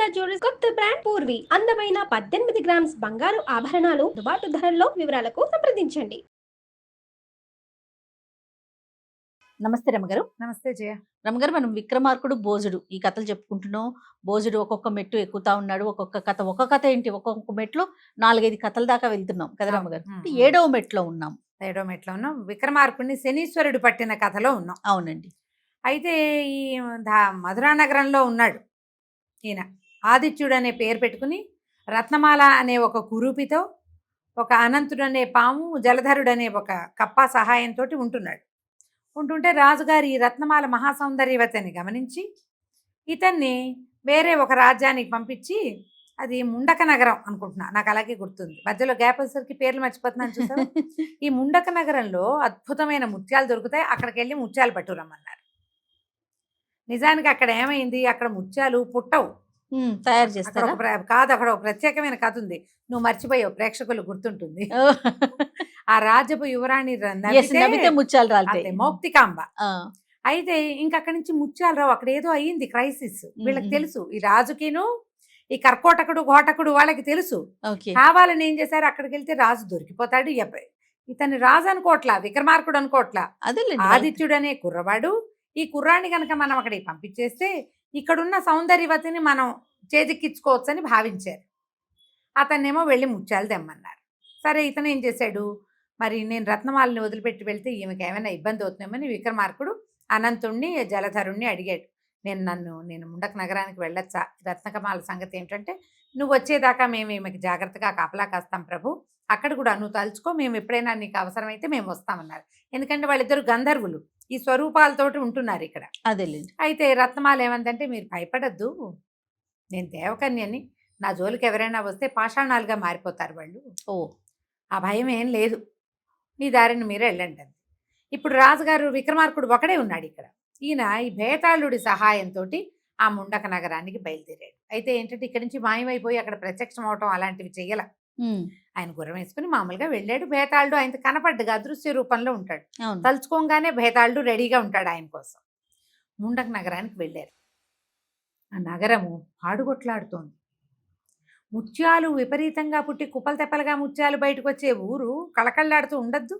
Sunitha jewellers కొత్త brand Purvi అందమైన 18 grams బంగారు ఆభరణాలు దుబాటు ధరల్లో వివరాలకు సంప్రదించండి. నమస్తే రమగారు. నమస్తే జయ. రమగారు, మనం విక్రమార్కుడు భోజుడు ఈ కథలు చెప్పుకుంటున్నాం. భోజుడు ఒక్కొక్క మెట్టు ఎక్కుతా ఉన్నాడు. ఒక్కొక్క కథ ఏంటి, ఒక్కొక్క మెట్లో 4-5 కథల దాకా వెళ్తున్నాం కదా రమగారు. 7వ మెట్లో ఉన్నాం. 7వ మెట్లో ఉన్నాం. విక్రమార్కుడిని శనీశ్వరుడు పట్టిన కథలో ఉన్నాం. అవునండి. అయితే ఈ మధురా నగరంలో ఉన్నాడు ఈయన. ఆదిత్యుడు అనే పేరు పెట్టుకుని రత్నమాల అనే ఒక కురూపితో, ఒక అనంతుడు అనే పాము, జలధరుడు అనే ఒక కప్ప సహాయంతో ఉంటున్నాడు. ఉంటుంటే రాజుగారి ఈ రత్నమాల మహాసౌందర్యవతిని గమనించి ఇతన్ని వేరే ఒక రాజ్యానికి పంపించి, అది ముండక నగరం అనుకుంటున్నా, నాకు అలాగే గుర్తుంది, మధ్యలో గ్యాప్ వచ్చేసరికి పేర్లు మర్చిపోతున్నాను చూసారు. ఈ ముండక నగరంలో అద్భుతమైన ముత్యాలు దొరుకుతాయి, అక్కడికి వెళ్ళి ముత్యాలు పట్టురమ్మన్నారు. నిజానికి అక్కడ ఏమైంది, అక్కడ ముత్యాలు పుట్టవు, తయారు చేస్తారు కాదు. అక్కడ ఒక ప్రత్యేకమైన కథ ఉంది, నువ్వు మర్చిపోయావు, ప్రేక్షకులు గుర్తుంటుంది. ఆ రాజ్యపు యువరాణి ముత్యాలు రాలితే మౌక్తికాంబ. అయితే ఇంకక్కడి నుంచి ముత్యాలు రావు, అక్కడ ఏదో అయ్యింది క్రైసిస్. వీళ్ళకి తెలుసు, ఈ రాజుకిను ఈ కర్కోటకుడు ఘోటకుడు వాళ్ళకి తెలుసు. కావాలని ఏం చేశారు, అక్కడికి వెళ్తే రాజు దొరికిపోతాడు. ఇతన్ని రాజు అనుకోట్లా, విక్రమార్కుడు అనుకోట్లా, ఆదిత్యుడు అనే కుర్రవాడు. ఈ కుర్రాన్ని కనుక మనం అక్కడికి పంపించేస్తే ఇక్కడున్న సౌందర్యవతిని మనం చేజిక్కించుకోవచ్చని భావించారు. అతన్నేమో వెళ్ళి ముత్యాలు తెమ్మన్నారు. సరే, ఇతను ఏం చేశాడు, మరి నేను రత్నమాలని వదిలిపెట్టి వెళ్తే ఈమెకి ఏమైనా ఇబ్బంది అవుతుందేమని విక్రమార్కుడు అనంతుణ్ణి, జలధరుణ్ణి అడిగాడు. నేను ముండక నగరానికి వెళ్ళొచ్చా, రత్నకమాల సంగతి ఏమిటంటే, నువ్వు వచ్చేదాకా మేము ఈమెకి జాగ్రత్తగా కాపలా కాస్తాం ప్రభు, అక్కడ కూడా నువ్వు తలుచుకో, మేము ఎప్పుడైనా నీకు అవసరమైతే మేము వస్తామన్నారు. ఎందుకంటే వాళ్ళిద్దరు గంధర్వులు, ఈ స్వరూపాలతోటి ఉంటున్నారు ఇక్కడ. అదేలేండి. అయితే రత్నమాల ఏమందంటే, మీరు భయపడద్దు, నేను దేవకన్యని, నా జోలికి ఎవరైనా వస్తే పాషాణాలుగా మారిపోతారు వాళ్ళు, ఆ భయం ఏం లేదు, మీ దారిని మీరే వెళ్ళండి. ఇప్పుడు రాజుగారు విక్రమార్కుడు ఒకడే ఉన్నాడు ఇక్కడ. ఈయన ఈ భేతాళుడి సహాయంతో ఆ ముండక నగరానికి బయలుదేరాడు. అయితే ఏంటంటే, ఇక్కడి నుంచి మాయమైపోయి అక్కడ ప్రత్యక్షం అవటం అలాంటివి చెయ్యాల. ఆయన గుర్రం వేసుకుని మామూలుగా వెళ్ళాడు. భేతాళుడు ఆయన కనపడ్డగా అదృశ్య రూపంలో ఉంటాడు, తలుచుకోగానే భేతాళుడు రెడీగా ఉంటాడు ఆయన కోసం. ముండక నగరానికి వెళ్ళారు. ఆ నగరము పాడుగొట్లాడుతోంది. ముత్యాలు విపరీతంగా పుట్టి కుప్పలు తెప్పలుగా ముత్యాలు బయటకు వచ్చే ఊరు కళకళ్ళాడుతూ ఉండద్దు,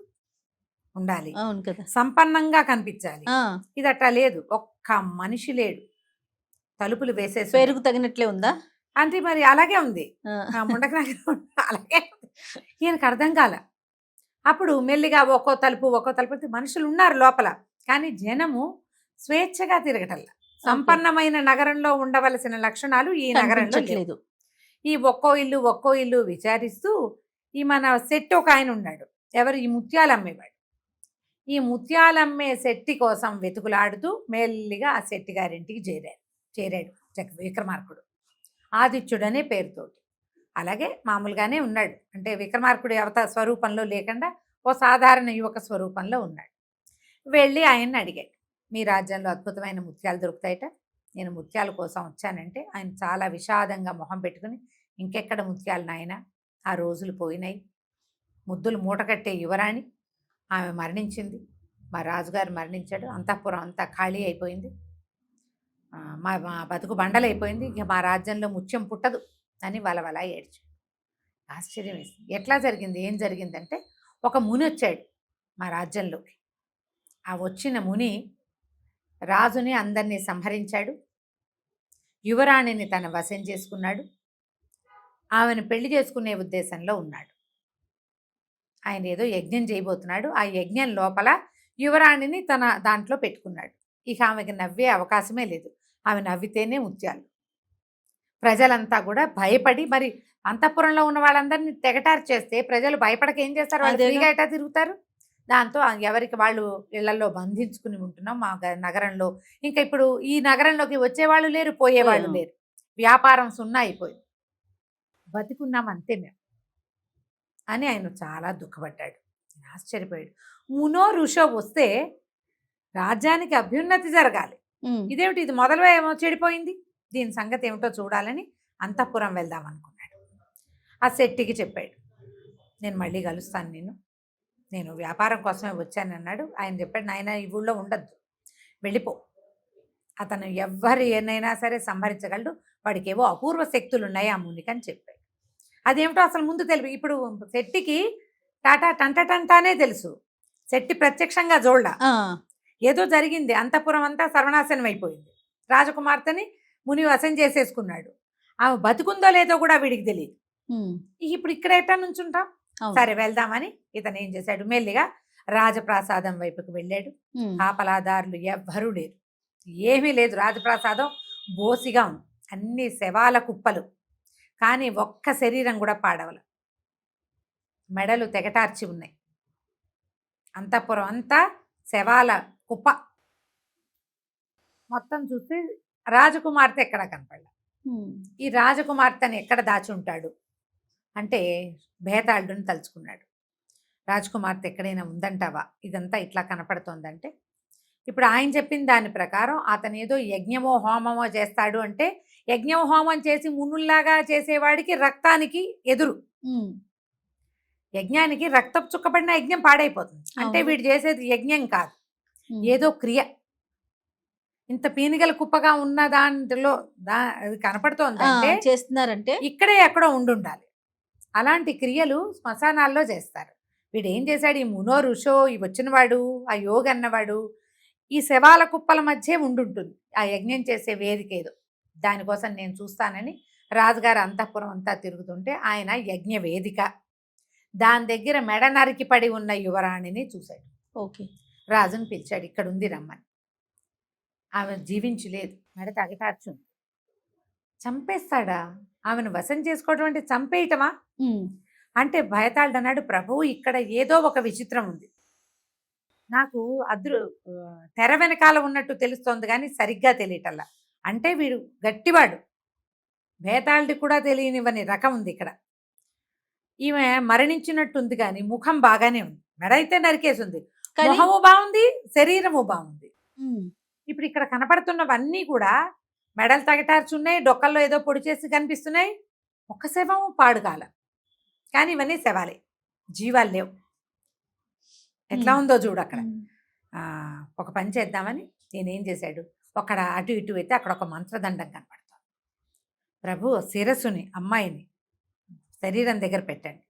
ఉండాలి, సంపన్నంగా కనిపించాలి. ఇది అట్లా లేదు, ఒక్క మనిషి లేడు, తలుపులు వేసేసి పేరుకు తగినట్లే ఉందా అంటే మరి అలాగే ఉంది ముండక నగరం, అలాగే ఈయనకు అర్థం కాల. అప్పుడు మెల్లిగా ఒక్కో తలుపు మనుషులు ఉన్నారు లోపల, కానీ జనము స్వేచ్ఛగా తిరగటల్లా. సంపన్నమైన నగరంలో ఉండవలసిన లక్షణాలు ఈ నగరంలో లేదు. ఈ ఒక్కో ఇల్లు విచారిస్తూ ఈ మన శెట్టి ఒక ఆయన ఉన్నాడు, ఎవరు, ఈ ముత్యాలు అమ్మేవాడు. ఈ ముత్యాలమ్మే శెట్టి కోసం వెతుకులాడుతూ మెల్లిగా ఆ శెట్టి గారింటికి చేరాడు విక్రమార్కుడు, ఆదిత్యుడు అనే పేరుతోటి. అలాగే మామూలుగానే ఉన్నాడు, అంటే విక్రమార్కుడి స్వరూపంలో లేకుండా ఓ సాధారణ యువక స్వరూపంలో ఉన్నాడు. వెళ్ళి ఆయన్ని అడిగాడు, మీ రాజ్యంలో అద్భుతమైన ముత్యాలు దొరుకుతాయట, నేను ముత్యాల కోసం వచ్చానంటే ఆయన చాలా విషాదంగా మొహం పెట్టుకుని, ఇంకెక్కడ ముత్యాలు నాయన, ఆ రోజులు పోయినాయి, ముద్దులు మూటకట్టే యువరాణి ఆమె మరణించింది, మా రాజుగారు మరణించాడు, అంతఃపురం అంతా ఖాళీ అయిపోయింది, మా బతుకు బండలైపోయింది, ఇక మా రాజ్యంలో ముత్యం పుట్టదు అని వలవల ఏడ్చాడు. ఆశ్చర్యం వేసింది, ఎట్లా జరిగింది, ఏం జరిగిందంటే, ఒక ముని వచ్చాడు మా రాజ్యంలోకి. ఆ వచ్చిన ముని రాజుని అందరినీ సంహరించాడు, యువరాణిని తన వశం చేసుకున్నాడు, ఆమెను పెళ్లి చేసుకునే ఉద్దేశంలో ఉన్నాడు. ఆయన ఏదో యజ్ఞం చేయబోతున్నాడు, ఆ యజ్ఞం లోపల యువరాణిని తన దాంట్లో పెట్టుకున్నాడు. ఇక ఆమెకి నవ్వే అవకాశమే లేదు, ఆమె నవ్వితేనే ముత్యాలు. ప్రజలంతా కూడా భయపడి, మరి అంతఃపురంలో ఉన్న వాళ్ళందరినీ తెగటారు చేస్తే ప్రజలు భయపడక ఏం చేస్తారు, వాళ్ళు ఫ్రీగా ఎటా తిరుగుతారు. దాంతో ఎవరికి వాళ్ళు ఇళ్లలో బంధించుకుని ఉంటున్నాం మా నగరంలో. ఇంకా ఇప్పుడు ఈ నగరంలోకి వచ్చేవాళ్ళు లేరు, పోయేవాళ్ళు లేరు, వ్యాపారం సున్నా అయిపోయింది, బతికున్నాం అంతే మేము అని ఆయన చాలా దుఃఖపడ్డాడు, ఆశ్చర్యపోయాడు. మునో ఋషో వస్తే రాజ్యానికి అభ్యున్నతి జరగాలి, ఇదేమిటి, ఇది మొదలు ఏమో చెడిపోయింది, దీని సంగతి ఏమిటో చూడాలని అంతఃపురం వెళ్దాం అనుకున్నాడు. ఆ శెట్టికి చెప్పాడు, నేను మళ్ళీ కలుస్తాను, నేను వ్యాపారం కోసమే వచ్చాను అన్నాడు. ఆయన చెప్పాడు, నాయన ఈ ఊళ్ళో ఉండద్దు, వెళ్ళిపో, అతను ఎవ్వరు ఏనైనా సరే సంహరించగలడు, వాడికేవో అపూర్వ శక్తులు ఉన్నాయి ఆ మునికి అని చెప్పాడు. అదేమిటో అసలు ముందు తెలివి. ఇప్పుడు శెట్టికి టాటా టంటనే తెలుసు, శెట్టి ప్రత్యక్షంగా జోళ్ళ. ఏదో జరిగింది, అంతఃపురం అంతా సర్వనాశనం అయిపోయింది, రాజకుమార్తెని ముని వశం చేసేసుకున్నాడు. ఆమె బతుకుందో లేదో కూడా వీడికి తెలియదు. ఇప్పుడు ఇక్కడ ఎట్టా నుంచుంటాం, సరే వెళ్దామని ఇతను ఏం చేశాడు, మెల్లిగా రాజప్రాసాదం వైపుకు వెళ్ళాడు. కాపలాదారులు ఎవ్వరూ లేరు, ఏమీ లేదు. రాజప్రాసాదం బోసిగా ఉంది, అన్ని శవాల కుప్పలు, కానీ ఒక్క శరీరం కూడా పాడవల. మెడలు తెగటార్చి ఉన్నాయి, అంతఃపురం అంతా శవాల కుప్ప. మొత్తం చూస్తే రాజకుమార్తె ఎక్కడ కనపడలే. ఈ రాజకుమార్తెని ఎక్కడ దాచి ఉంటాడు అంటే భేతాళుడిని తలుచుకున్నాడు. రాజకుమార్తె ఎక్కడైనా ఉందంటావా, ఇదంతా ఇట్లా కనపడుతోందంటే ఇప్పుడు ఆయన చెప్పిన దాని ప్రకారం అతను ఏదో యజ్ఞమో హోమమో చేస్తాడు అంటే యజ్ఞం హోమం చేసి మునుల్లాగా చేసేవాడికి రక్తానికి ఎదురు. యజ్ఞానికి రక్తం చుక్కబడిన యజ్ఞం పాడైపోతుంది. అంటే వీడు చేసేది యజ్ఞం కాదు, ఏదో క్రియ. ఇంత పీనిగల కుప్పగా ఉన్న దాంట్లో అది కనపడుతోంది అంటే చేస్తున్నారంటే ఇక్కడే ఎక్కడో ఉండుండాలి. అలాంటి క్రియలు శ్మశానాల్లో చేస్తారు. వీడు ఏం చేశాడు, ఈ మునో ఋషో ఈ వచ్చినవాడు ఆ యోగి అన్నవాడు ఈ శవాల కుప్పల మధ్య ఉండుంటుంది ఆ యజ్ఞం చేసే వేదిక ఏదో. దానికోసం నేను చూస్తానని రాజుగారు అంతఃపురం అంతా తిరుగుతుంటే ఆయన యజ్ఞ వేదిక దాని దగ్గర మెడ నరికి పడి ఉన్న యువరాణిని చూశాడు. ఓకే, రాజుని పిలిచాడు, ఇక్కడ ఉంది రమ్మని. ఆమె జీవించి లేదు, మెడ తగటార్చుంది. చంపేస్తాడా, ఆమెను వశం చేసుకోవడం అంటే చంపేయటమా అంటే భయతాళుడు అన్నాడు, ప్రభువు ఇక్కడ ఏదో ఒక విచిత్రం ఉంది, నాకు తెర వెనకాల ఉన్నట్టు తెలుస్తోంది కానీ సరిగ్గా తెలియటల్లా. అంటే వీడు గట్టివాడు, భేతాళుడి కూడా తెలియనివని రకం ఉంది ఇక్కడ. ఈమె మరణించినట్టుంది కానీ ముఖం బాగానే ఉంది, మెడ అయితే నరికేసి ఉంది, ముఖము బాగుంది, శరీరము బాగుంది. ఇప్పుడు ఇక్కడ కనపడుతున్నవన్నీ కూడా మెడలు తగటార్చున్నాయి, డొక్కల్లో ఏదో పొడి చేసి కనిపిస్తున్నాయి, ఒక్క శవము పాడుగాల. కానీ ఇవన్నీ శవాలే, జీవాలు లేవు. ఎట్లా ఉందో చూడు అక్కడ. ఒక పని చేద్దామని నేనేం చేశాడు, అక్కడ అటు ఇటు అయితే అక్కడ ఒక మంత్రదండం కనపడుతుంది. ప్రభు శిరస్సుని అమ్మాయిని శరీరం దగ్గర పెట్టండి,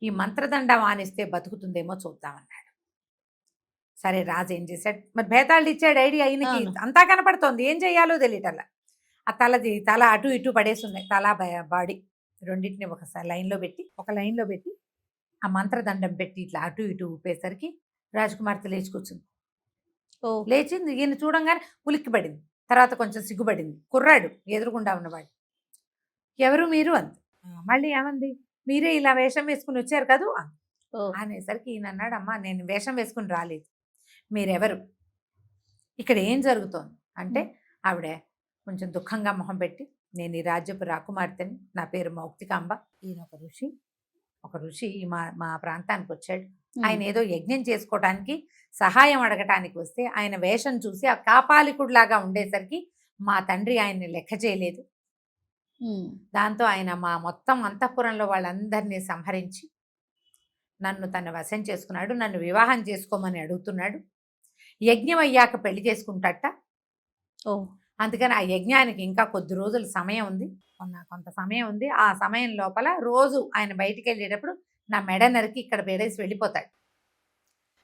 ఈ మంత్రదండం ఆనిస్తే బతుకుతుందేమో చూద్దామన్నాడు. సరే రాజు ఏం చేశాడు, మరి భేతాళుడు ఇచ్చాడు ఐడియా, ఆయనకి అంతా కనపడుతోంది, ఏం చెయ్యాలో తెలియటల్లా. ఆ తల అటు ఇటు పడేసి ఉన్నాయి, తల బాడీ రెండింటిని ఒక లైన్లో పెట్టి ఆ మంత్రదండం పెట్టి ఇట్లా అటు ఇటు ఊపేసరికి రాజకుమార్తె లేచి కూర్చుంది. లేచింది, ఈయన చూడంగానే ఉలిక్కి పడింది, తర్వాత కొంచెం సిగ్గుపడింది. కుర్రాడు ఎదురుగుండా ఉన్నవాడు, ఎవరు మీరు అంది. మళ్ళీ ఏమంది, మీరే ఇలా వేషం వేసుకుని వచ్చారు కదూ అనేసరికి ఈయన అన్నాడు, అమ్మా నేను వేషం వేసుకుని రాలేదు, మీరెవరు, ఇక్కడ ఏం జరుగుతోంది అంటే ఆవిడ కొంచెం దుఃఖంగా మొహం పెట్టి, నేను ఈ రాజ్యపు రాకుమార్తెని, నా పేరు మౌక్తికాంబ, ఈయన ఒక ఋషి మా ప్రాంతానికి వచ్చాడు, ఆయన ఏదో యజ్ఞం చేసుకోవటానికి సహాయం అడగటానికి వస్తే ఆయన వేషం చూసి ఆ కాపాలికుడిలాగా ఉండేసరికి మా తండ్రి ఆయన్ని లెక్క చేయలేదు. దాంతో ఆయన మా మొత్తం అంతఃపురంలో వాళ్ళందరినీ సంహరించి నన్ను తన వశం చేసుకున్నాడు, నన్ను వివాహం చేసుకోమని అడుగుతున్నాడు. యజ్ఞం అయ్యాక పెళ్లి చేసుకుంటాట. అందుకని ఆ యజ్ఞానికి ఇంకా కొద్ది రోజుల సమయం ఉంది, కొంత సమయం ఉంది. ఆ సమయం లోపల రోజు ఆయన బయటికి వెళ్ళేటప్పుడు నా మెడ నరికి ఇక్కడ పెడేసి వెళ్ళిపోతాడు.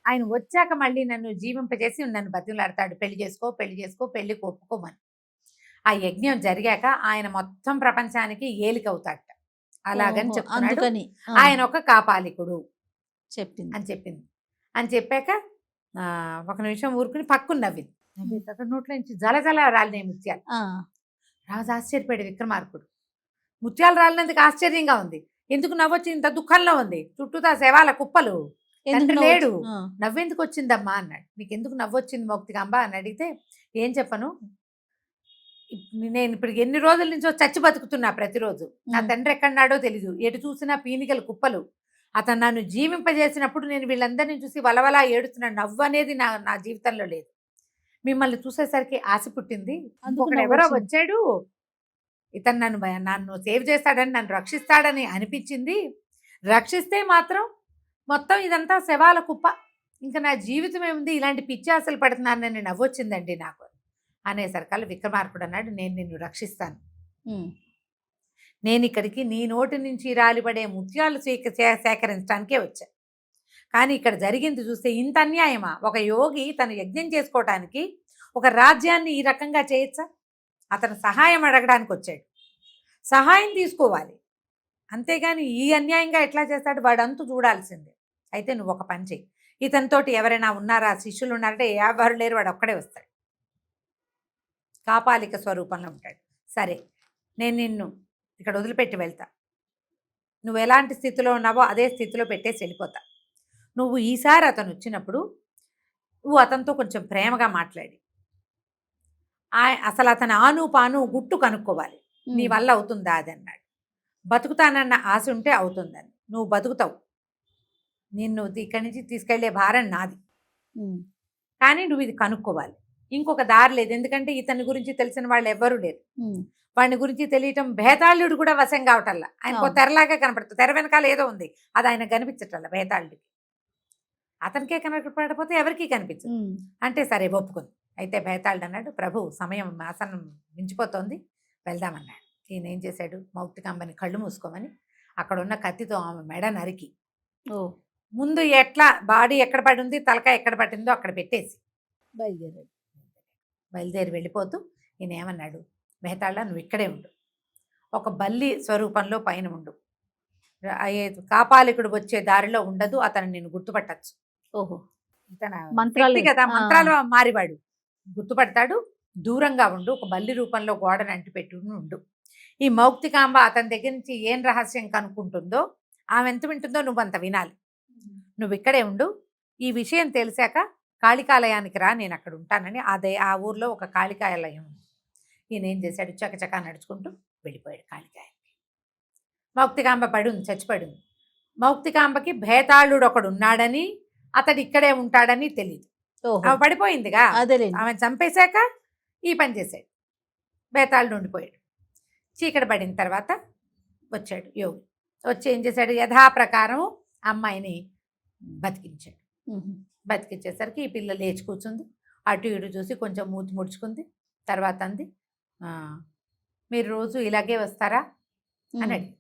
ఆయన వచ్చాక మళ్ళీ నన్ను జీవింపజేసి నన్ను బతిలాడతాడు, పెళ్లి చేసుకో పెళ్లి ఒప్పుకోమని. ఆ యజ్ఞం జరిగాక ఆయన మొత్తం ప్రపంచానికి ఏలికవుతాడట. అలాగని చెప్తున్నాడు. ఆయన ఒక కాపాలికుడు చెప్పింది అని చెప్పాక ఒక నిమిషం ఊరుకుని పక్కుని నవ్వింది. నోట్లో నుంచి జలజల రాలినాయి ముత్యాలు. రాజు ఆశ్చర్యపోయాడు, విక్రమార్కుడు. ముత్యాలు రాలినందుకు ఆశ్చర్యంగా ఉంది, ఎందుకు నవ్వొచ్చి ఇంత దుఃఖంలో ఉంది, చుట్టూతా శవాల కుప్పలు, తండ్రి లేడు, నవ్వెందుకు వచ్చిందమ్మా అన్నాడు. నీకు ఎందుకు నవ్వొచ్చింది మౌక్తికాంబ అని అడిగితే ఏం చెప్పను, నేను ఇప్పుడు ఎన్ని రోజుల నుంచో చచ్చి బతుకుతున్నా, ప్రతిరోజు నా తండ్రి ఎక్కడున్నాడో తెలీదు, ఎటు చూసినా పీనికల కుప్పలు, అతను నన్ను జీవింపజేసినప్పుడు నేను వీళ్ళందరినీ చూసి వలవలా ఏడుతున్నాను, నవ్వు అనేది నా జీవితంలో లేదు, మిమ్మల్ని చూసేసరికి ఆశ పుట్టింది, ఎవరో వచ్చాడు, ఇతను నన్ను సేవ్ చేస్తాడని, నన్ను రక్షిస్తాడని అనిపించింది, రక్షిస్తే మాత్రం మొత్తం ఇదంతా శవాల కుప్ప, ఇంకా నా జీవితం ఏముంది, ఇలాంటి పిచ్చి ఆశలు పడుతున్నానని నవ్వొచ్చిందండి నాకు అనేసరికల్లా విక్రమార్కుడు అన్నాడు, నేను నిన్ను రక్షిస్తాను, నేను ఇక్కడికి నీ నోటి నుంచి రాలిపడే ముత్యాలు సేకరించడానికే వచ్చా. కానీ ఇక్కడ జరిగింది చూస్తే ఇంత అన్యాయమా? ఒక యోగి తను యజ్ఞం చేసుకోవటానికి ఒక రాజ్యాన్ని ఈ రకంగా చేయొచ్చా? అతను సహాయం అడగడానికి వచ్చాడు, సహాయం తీసుకోవాలి, అంతేగాని ఈ అన్యాయంగా ఎట్లా చేస్తాడు? వాడంతు చూడాల్సిందే. అయితే నువ్వు ఒక పని చెయ్యి, ఇతనితోటి ఎవరైనా ఉన్నారా, శిష్యులు ఉన్నారంటే ఎవరు లేరు, వాడు ఒక్కడే వస్తాడు, కాపాలిక స్వరూపంలో ఉంటాడు. సరే, నేను నిన్ను ఇక్కడ వదిలిపెట్టి వెళ్తా, నువ్వు ఎలాంటి స్థితిలో ఉన్నావో అదే స్థితిలో పెట్టేసి వెళ్ళిపోతా. నువ్వు ఈసారి అతను వచ్చినప్పుడు నువ్వు అతనితో కొంచెం ప్రేమగా మాట్లాడి అసలు అతను ఆను పాను గుట్టు కనుక్కోవాలి, నీ వల్ల అవుతుందా అది అన్నాడు. బతుకుతానన్న ఆశ ఉంటే అవుతుందని, నువ్వు బతుకుతావు, నిన్ను ఇక్కడి నుంచి తీసుకెళ్లే భారం నాది, కానీ నువ్వు ఇది కనుక్కోవాలి. ఇంకొక దారి లేదు, ఎందుకంటే ఇతని గురించి తెలిసిన వాళ్ళు ఎవ్వరూ లేరు. వాడిని గురించి తెలియటం భేతాళుడు కూడా వశం కావటల్లా, ఆయనకు తెరలాగా కనపడుతుంది, తెర వెనకాల ఏదో ఉంది, అది ఆయన కనిపించటల్లా భేతాళుడికి. అతనికే కనపడకపోతే ఎవరికీ కనిపించదు. అంటే సరే ఒప్పుకుంది. అయితే భేతాళుడు అన్నాడు, ప్రభు సమయం ఆసనం మించిపోతోంది, వెళ్దామన్నాడు. ఈయన ఏం చేశాడు, మౌక్తికాంబని కళ్ళు మూసుకోమని అక్కడ ఉన్న కత్తితో ఆమె మెడ నరికి ముందు ఎట్లా బాడీ ఎక్కడ పడి ఉంది, తలకాయ ఎక్కడ పట్టిందో అక్కడ పెట్టేసి బయలుదేరి వెళ్ళిపోతూ ఈయన ఏమన్నాడు, భేతాళ నువ్వు ఇక్కడే ఉండు, ఒక బల్లి స్వరూపంలో పైన ఉండు, కాపాలికుడు వచ్చే దారిలో ఉండదు, అతను నేను గుర్తుపట్టచ్చు. ఓహో, ఇతను మంత్రాలు కదా, మంత్రాలు మారివాడు, గుర్తుపడతాడు, దూరంగా ఉండు, ఒక బల్లి రూపంలో గోడను అంటిపెట్టు ఉండు. ఈ మౌక్తికాంబ అతని దగ్గర నుంచి ఏం రహస్యం కనుక్కుంటుందో, ఆమె ఎంత వింటుందో నువ్వు అంత వినాలి, నువ్వు ఇక్కడే ఉండు, ఈ విషయం తెలిసాక కాళికాలయానికి రా, నేను అక్కడ ఉంటానని. ఆ ఊర్లో ఒక కాళికాలయం ఉంది. ఈయన ఏం చేశాడు, చకచకా నడుచుకుంటూ వెళ్ళిపోయాడు కాళికాయలకి. మౌక్తికాంబ పడుంది, చచ్చిపడింది. మౌక్తికాంబకి భేతాళుడు ఒకడు ఉన్నాడని, అతడు ఇక్కడే ఉంటాడని తెలియదు. ఆమె పడిపోయిందిగా, ఆమె చంపేశాక ఈ పని చేశాడు, భేతాళుడు ఉండిపోయాడు. చీకటి పడిన తర్వాత వచ్చాడు యోగి, వచ్చి ఏం చేశాడు, యథాప్రకారం అమ్మాయిని బతికించాడు. బతికించేసరికి ఈ పిల్ల లేచి కూర్చుంది, అటు ఇటు చూసి కొంచెం మూతి ముడుచుకుంది. తర్వాత అంది, మీరు రోజు ఇలాగే వస్తారా అని అడిగి,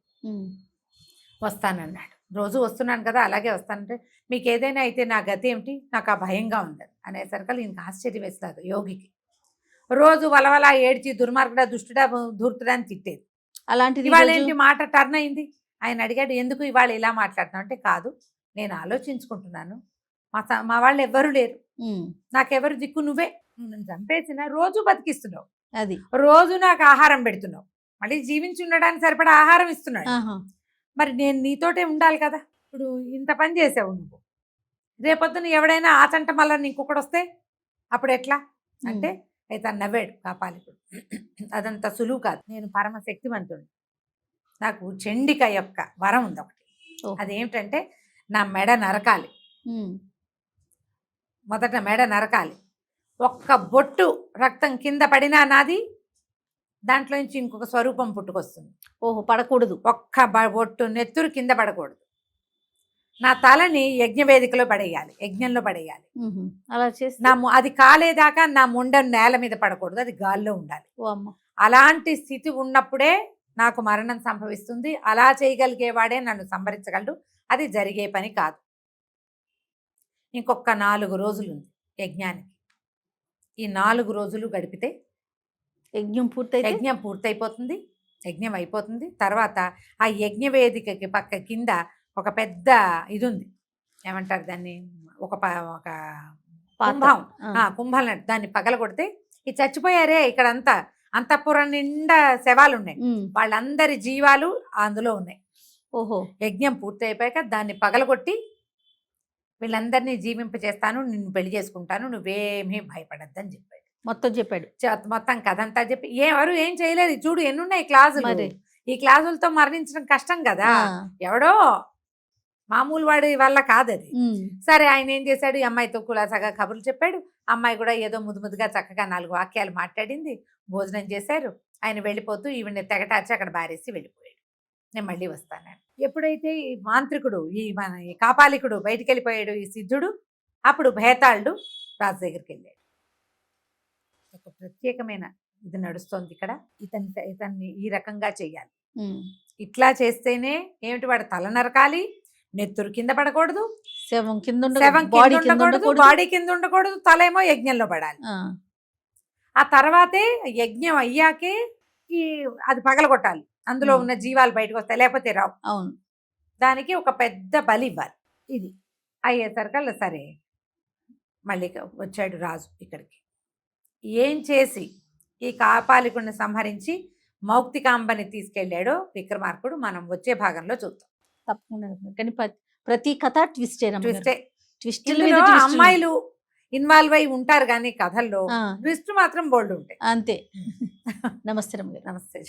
వస్తానన్నాడు. రోజు వస్తున్నాను కదా, అలాగే వస్తానంటే, మీకు ఏదైనా అయితే నా గతి ఏమిటి, నాకు ఆ భయంగా ఉంది అనేసరికి ఈయనకి ఆశ్చర్యం వేస్తారు యోగికి. రోజు వలవలా ఏడ్చి దుర్మార్గుడా, దుష్టుడా, ధూర్తుడా అని తిట్టేది, అలాంటిది ఇవాళ ఏంటి మాట టర్న్ అయింది. ఆయన అడిగాడు, ఎందుకు ఇవాళ ఇలా మాట్లాడుతున్నావు అంటే, కాదు నేను ఆలోచించుకుంటున్నాను, మా వాళ్ళు ఎవ్వరూ లేరు, నాకెవరు దిక్కు, నువ్వే, నన్ను చంపేసిన రోజు బతికిస్తున్నావు, అది రోజు నాకు ఆహారం పెడుతున్నావు, మళ్ళీ జీవించి ఉండడానికి సరిపడా ఆహారం ఇస్తున్నాడు, మరి నేను నీతోటే ఉండాలి కదా, ఇప్పుడు ఇంత పని చేసావు నువ్వు, రేపొద్దున ఎవడైనా ఆచంట మళ్ళీ ఇంకొకటి వస్తే అప్పుడు ఎట్లా అంటే, అయితే నవ్వాడు కాపాలికుడు. అదంత సులువు కాదు, నేను పరమశక్తివంతుడు, నాకు చండిక యొక్క వరం ఉంది ఒకటి, అదేమిటంటే నా మెడ నరకాలి, మొదట మెడ నరకాలి, ఒక్క బొట్టు రక్తం కింద పడినా నాది, దాంట్లో నుంచి ఇంకొక స్వరూపం పుట్టుకొస్తుంది. ఓహో, పడకూడదు, ఒక్క బొట్టు నెత్తురు కింద పడకూడదు, నా తలని యజ్ఞవేదికలో పడేయాలి, యజ్ఞంలో పడేయాలి, అలా చేసి అది కాలేదాకా నా ముండ నేల మీద పడకూడదు, అది గాల్లో ఉండాలి. అలాంటి స్థితి ఉన్నప్పుడే నాకు మరణం సంభవిస్తుంది, అలా చేయగలిగేవాడే నన్ను సంహరించగలడు, అది జరిగే పని కాదు. ఇంకొక 4 రోజులు ఉంది యజ్ఞానికి, ఈ 4 రోజులు గడిపితే యజ్ఞం పూర్తయిపోతుంది, యజ్ఞం అయిపోతుంది. తర్వాత ఆ యజ్ఞ వేదికకి పక్క కింద ఒక పెద్ద ఇది ఉంది, ఏమంటారు దాన్ని, ఒక కుంభం, కుంభం దాన్ని పగలగొడితే ఈ చచ్చిపోయారే ఇక్కడ అంతఃపురం నిండా శవాలు ఉన్నాయి, వాళ్ళందరి జీవాలు అందులో ఉన్నాయి. ఓహో, యజ్ఞం పూర్తి అయిపోయాక దాన్ని పగలగొట్టి వీళ్ళందరినీ జీవింపజేస్తాను, నిన్ను పెళ్లి చేసుకుంటాను, నువ్వేమీ భయపడద్దని చెప్పాడు. మొత్తం కథ అంతా చెప్పి ఎవరు ఏం చేయలేదు. చూడు ఎన్నున్నాయి క్లాసులు, ఈ క్లాసులతో మరణించడం కష్టం కదా, ఎవడో మామూలు వాడి వల్ల కాదది. సరే, ఆయన ఏం చేశాడు, ఈ అమ్మాయితో కులాసాగా కబుర్లు చెప్పాడు, అమ్మాయి కూడా ఏదో ముద్దుగా చక్కగా 4 వాక్యాలు మాట్లాడింది, భోజనం చేశారు. ఆయన వెళ్ళిపోతూ ఈవిని తెగటాచి అక్కడ బారేసి వెళ్ళిపోయాడు. నేను మళ్ళీ వస్తాను. ఎప్పుడైతే ఈ మాంత్రికుడు, ఈ కాపాలికుడు బయటికి వెళ్ళిపోయాడు, ఈ సిద్ధుడు, అప్పుడు భేతాళుడు రాజు దగ్గరికి వెళ్ళాడు. ఒక ప్రత్యేకమైన ఇది నడుస్తోంది ఇక్కడ, ఇతన్ని ఈ రకంగా చెయ్యాలి, ఉమ్. ఇట్లా చేస్తేనే ఏమిటి, వాడు తల నరకాలి, నెత్తురు కింద పడకూడదు, శవం కింద శవం బాడీ కింద కింద ఉండకూడదు, ఉండకూడదు. బాడీ కింద ఉండకూడదు, తలేమో యజ్ఞంలో పడాలి. ఆ, ఆ తర్వాతే యజ్ఞం అయ్యాకే ఈ అది పగలగొట్టాలి, అందులో ఉమ్. ఉన్న జీవాలు బయటకు వస్తాయి, లేకపోతే రావు. అవును. దానికి ఒక పెద్ద బలి ఇవ్వాలి. ఇది అయ్యేసరికల్లా సరే మళ్ళీ వచ్చాడు రాజు ఇక్కడికి. ఏం చేసి ఈ కాపాలికుడిని సంహరించి మౌక్తికాంబని తీసుకెళ్ళాడో విక్రమార్కుడు మనం వచ్చే భాగంలో చూద్దాం. తప్పకుండా కానీ ప్రతి కథ ట్విస్టే ట్విస్టే. ట్విస్ట్ ఇందులో అమ్మాయిలు ఇన్వాల్వ్ అయి ఉంటారు కానీ కథల్లో ట్విస్ట్ మాత్రం బోల్డ్ ఉంటాయి. అంతే. నమస్తే రమ్య గారు. నమస్తే.